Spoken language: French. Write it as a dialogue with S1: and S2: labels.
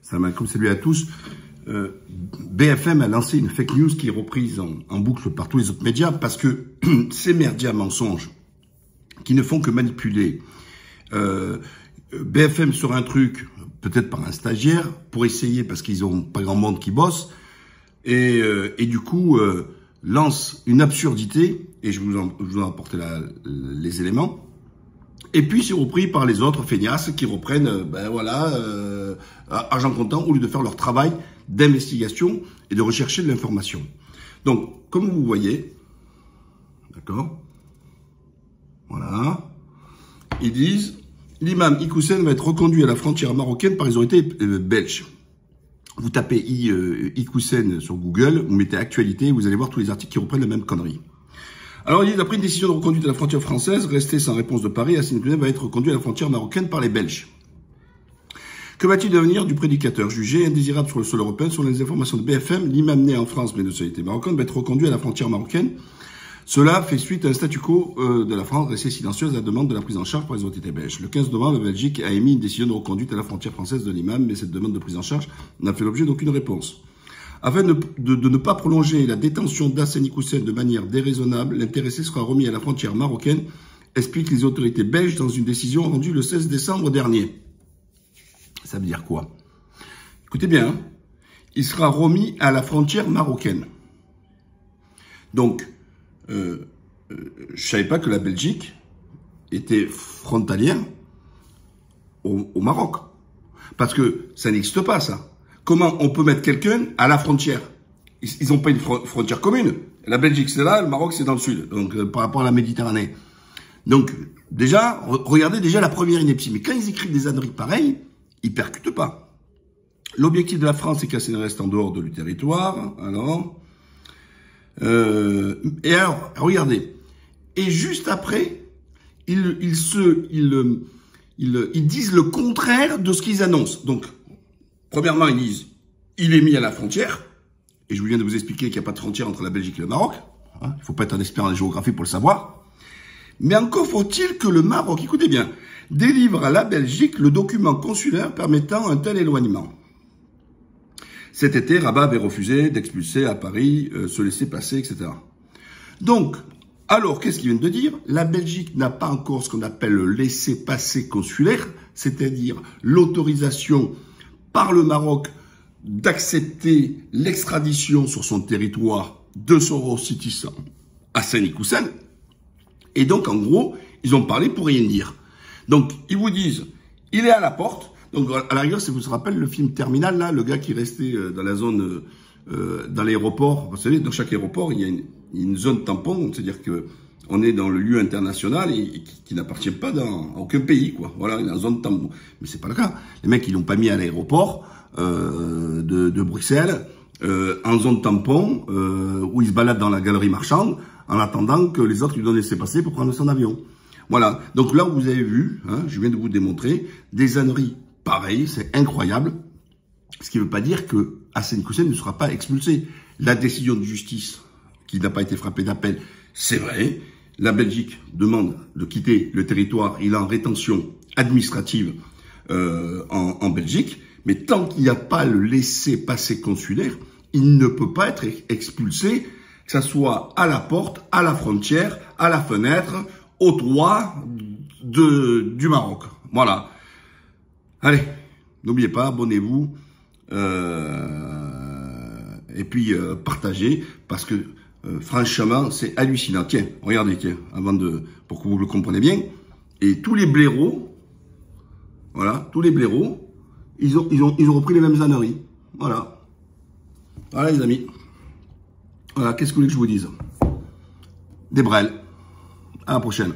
S1: Comme salut à tous. BFM a lancé une fake news qui est reprise en boucle par tous les autres médias parce que ces médias mensonges qui ne font que manipuler BFM sur un truc, peut-être par un stagiaire, pour essayer, parce qu'ils ont pas grand monde qui bosse, et du coup lance une absurdité, et je vous en apporte les éléments. Et puis c'est repris par les autres feignasses qui reprennent, argent comptant, au lieu de faire leur travail d'investigation et de rechercher de l'information. Donc, comme vous voyez, d'accord, voilà, ils disent, l'imam Iqoussen va être reconduit à la frontière marocaine par les autorités belges. Vous tapez Iqoussen sur Google, vous mettez actualité, vous allez voir tous les articles qui reprennent la même connerie. Alors, il dit, après une décision de reconduite à la frontière française, restée sans réponse de Paris, Hassani Iqoussen va être reconduit à la frontière marocaine par les Belges. Que va-t-il devenir du prédicateur jugé indésirable sur le sol européen? Sur les informations de BFM, l'imam né en France mais de nationalité marocaine va être reconduit à la frontière marocaine. Cela fait suite à un statu quo de la France restée silencieuse à la demande de la prise en charge par les autorités belges. Le 15 novembre, la Belgique a émis une décision de reconduite à la frontière française de l'imam, mais cette demande de prise en charge n'a fait l'objet d'aucune réponse. Afin de ne pas prolonger la détention d'Hassani Iqoussen de manière déraisonnable, l'intéressé sera remis à la frontière marocaine, expliquent les autorités belges dans une décision rendue le 16 décembre dernier. Ça veut dire quoi? Écoutez bien, hein, il sera remis à la frontière marocaine. Donc, je savais pas que la Belgique était frontalière au Maroc. Parce que ça n'existe pas, ça. Comment on peut mettre quelqu'un à la frontière? Ils n'ont pas une frontière commune. La Belgique, c'est là, le Maroc, c'est dans le sud. Donc, par rapport à la Méditerranée. Donc, déjà, regardez déjà la première ineptie. Mais quand ils écrivent des âneries pareilles, ils percutent pas. L'objectif de la France, c'est qu'Hassani reste en dehors du territoire. Alors, et alors, regardez. Et juste après, ils disent le contraire de ce qu'ils annoncent. Donc, premièrement, ils disent, il est mis à la frontière. Et je viens de vous expliquer qu'il n'y a pas de frontière entre la Belgique et le Maroc. Hein, il ne faut pas être un expert en géographie pour le savoir. Mais encore faut-il que le Maroc, écoutez bien, délivre à la Belgique le document consulaire permettant un tel éloignement. Cet été, Rabat avait refusé d'expulser à Paris, se laisser passer, etc. Donc, alors, qu'est-ce qu'ils viennent de dire? La Belgique n'a pas encore ce qu'on appelle le laissez-passer consulaire, c'est-à-dire l'autorisation par le Maroc d'accepter l'extradition sur son territoire de son ressortissant Hassani Iqoussen. Et donc, en gros, ils ont parlé pour rien dire. Donc, ils vous disent, il est à la porte. Donc, à la rigueur, si vous vous rappelez le film Terminal, là, le gars qui restait dans la zone, dans l'aéroport. Vous savez, dans chaque aéroport, il y a une zone tampon. C'est-à-dire que on est dans le lieu international et qui n'appartient pas à aucun pays, quoi. Voilà, il y a une zone tampon. Mais c'est pas le cas. Les mecs, ils l'ont pas mis à l'aéroport de Bruxelles, en zone tampon, où ils se baladent dans la galerie marchande, en attendant que les autres lui donnent laisser passer pour prendre son avion. Voilà. Donc là, vous avez vu, hein, je viens de vous démontrer, des âneries pareilles, c'est incroyable. Ce qui ne veut pas dire que Hassani Iqoussen ne sera pas expulsé. La décision de justice, qui n'a pas été frappée d'appel, c'est vrai. La Belgique demande de quitter le territoire. Il est en rétention administrative en Belgique. Mais tant qu'il n'y a pas le laissez-passer consulaire, il ne peut pas être expulsé, que ça soit à la porte, à la frontière, à la fenêtre, au toit du Maroc. Voilà. Allez, n'oubliez pas, abonnez-vous et puis partagez parce que franchement, c'est hallucinant. Tiens, regardez, tiens, pour que vous le compreniez bien. Et tous les blaireaux, voilà, tous les blaireaux, ils ont repris les mêmes âneries. Voilà. Voilà, les amis. Voilà, qu'est-ce que vous voulez que je vous dise? Des brels. À la prochaine.